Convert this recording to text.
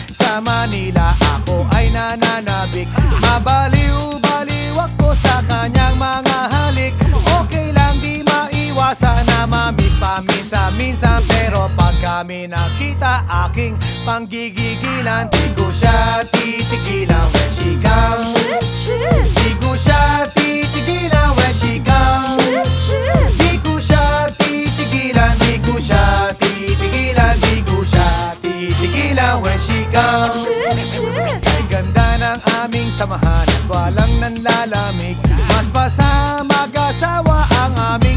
Sa Manila ako ay nananabik. Mabaliw-baliw ako sa kanyang mga halik. Okay lang di maiwasan na mamiss paminsan-minsan, pero pag kami nakita aking panggigigilan, di ko siya titigilan when she comes. Di ko siya titigilan when she comes. Di ko siya titigilan, di ko siya titigilan, di ko siya titigilan when she comes. Kay ganda ng aming samahan at walang nanlalamig, mas pa sa mag-asawa ang aming